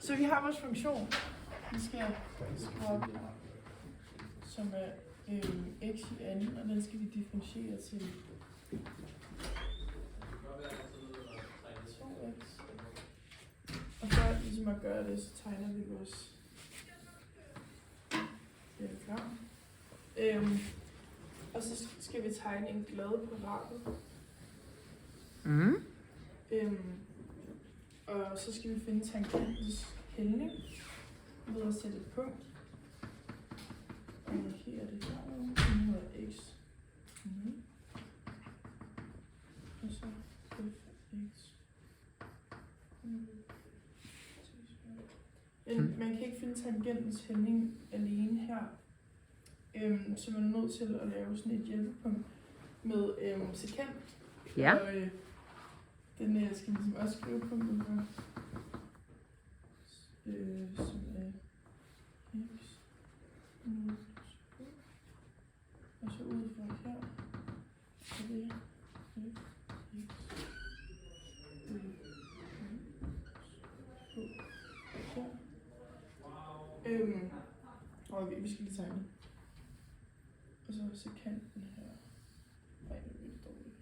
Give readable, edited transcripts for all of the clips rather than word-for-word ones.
Så vi har vores funktion, vi skal skrive op, som er x i anden, og den skal vi differentiere til 2x. Og for ligesom at gøre det, så tegner vi vores diagram. Og så skal vi tegne en glad på rattet. Og så skal vi finde tangentens hældning ved at sætte et punkt. Og markere det her. Nu er x. Og så fx. Men man kan ikke finde tangentens hældning alene her. Så man er nødt til at lave sådan et hjælpepunkt med sekant. Ja. Og den skal ligesom også skrive punktet her. Som er x. Og så ud fra her. Så det er x. Og vi skal lige tegne. Og så sekanten her. Nej, det er lidt dårligt.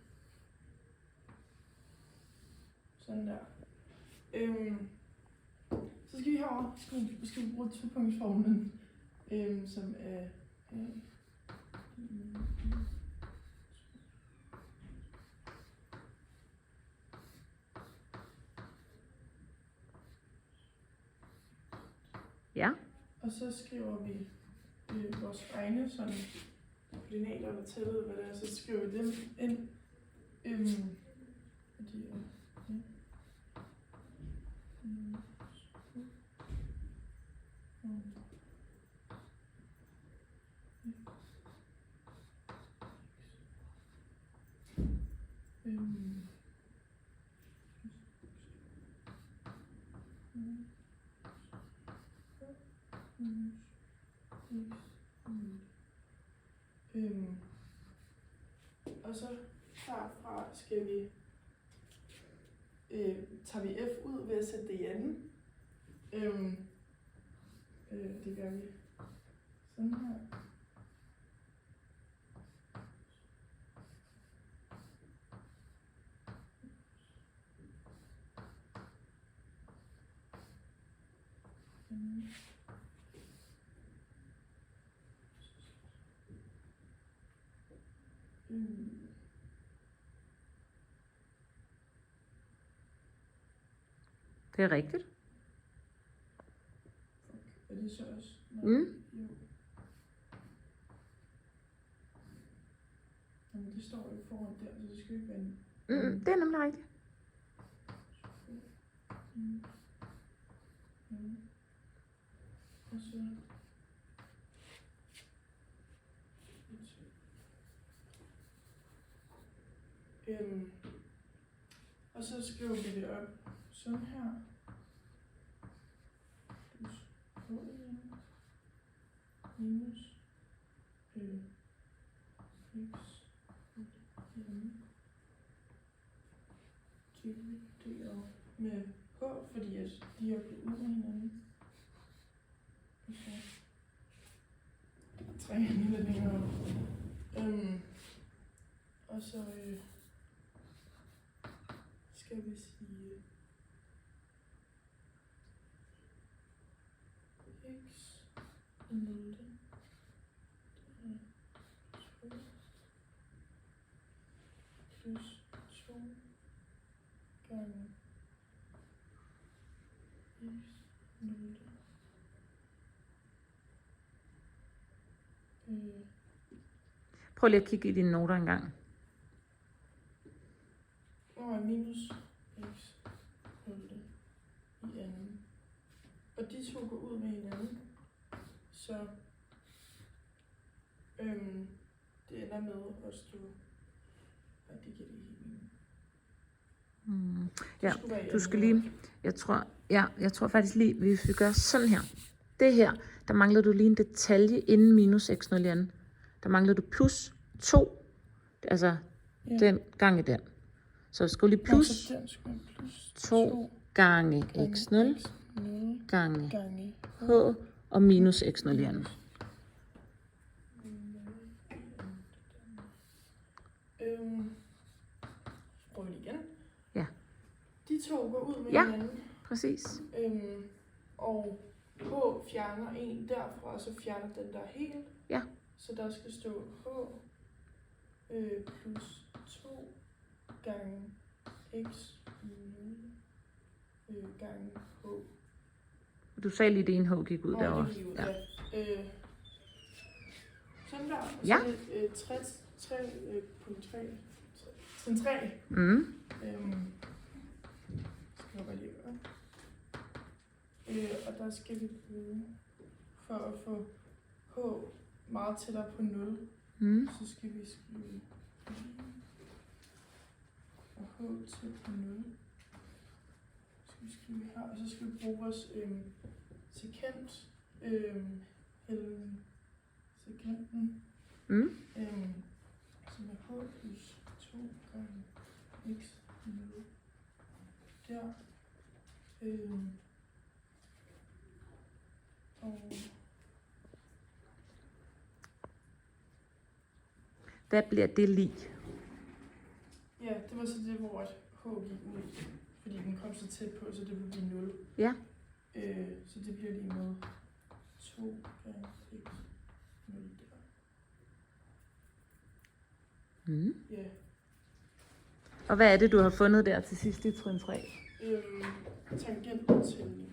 Sådan der. Så skal vi herover. Skal vi bruge topunktsformlen, som er Ja. og så skriver vi vores egne sådan koordinater eller tallet, hvad det er, så skriver vi dem ind. Og så herfra skal vi tager vi f ud ved at sætte det i anden. Det gør vi sådan her. Det er rigtigt. Er det så også? Mm. Jo. Jamen, det står jo foran der, så det skal ikke være Det er nemlig rigtigt. Og så og så skriver vi det op sådan her. Plus minus x divideret med h, fordi at de er blevet ud af hinanden. Og så trækker jeg lidt længere op. Og så skal vi sige x i 0. Plus 2 gange x 0. Prøv lige at kigge i dine noter engang. Og minus x 0 i anden. Og de to går ud med hinanden. Så det ender med at stå. Og det giver det helt mening. Ja, du skal lige, jeg tror faktisk lige, hvis vi gør sådan her. Det her, der mangler du lige en detalje inden minus x0 i anden. Der mangler du plus 2, altså den gange den. Så skal lige plus 2 gange x0 gange gange h og minus x 0 i anden. Prøv lige igen. Ja. De to går ud med Ja. hinanden. Præcis. Og H fjerner en derfra, og så fjerner den der helt. Ja. Så der skal stå H plus 2 gange x 0 gange H. Du sagde lige, det ene h gik ud Og derovre. det gik ud, Ja. ja. Sådan der. Og Ja. så er det 3.3. Trin 3. Mm. Skal jeg bare lige gøre. Og der skal vi bruge, for at få H meget tættere på 0, så skal vi skrive og H tæt på 0. Så skal vi skrive her, og så skal vi bruge vores sekant, sekanten, som er H plus 2 gange x 0 der. Og Hvad bliver det lig? ja, det var så det, hvor H gik ud, fordi den kom så tæt på, så det ville blive 0. Ja. Så det bliver lige med 2 gange x 0 der. Ja. Og hvad er det, du har fundet der til sidst i trin 3? Tangenten til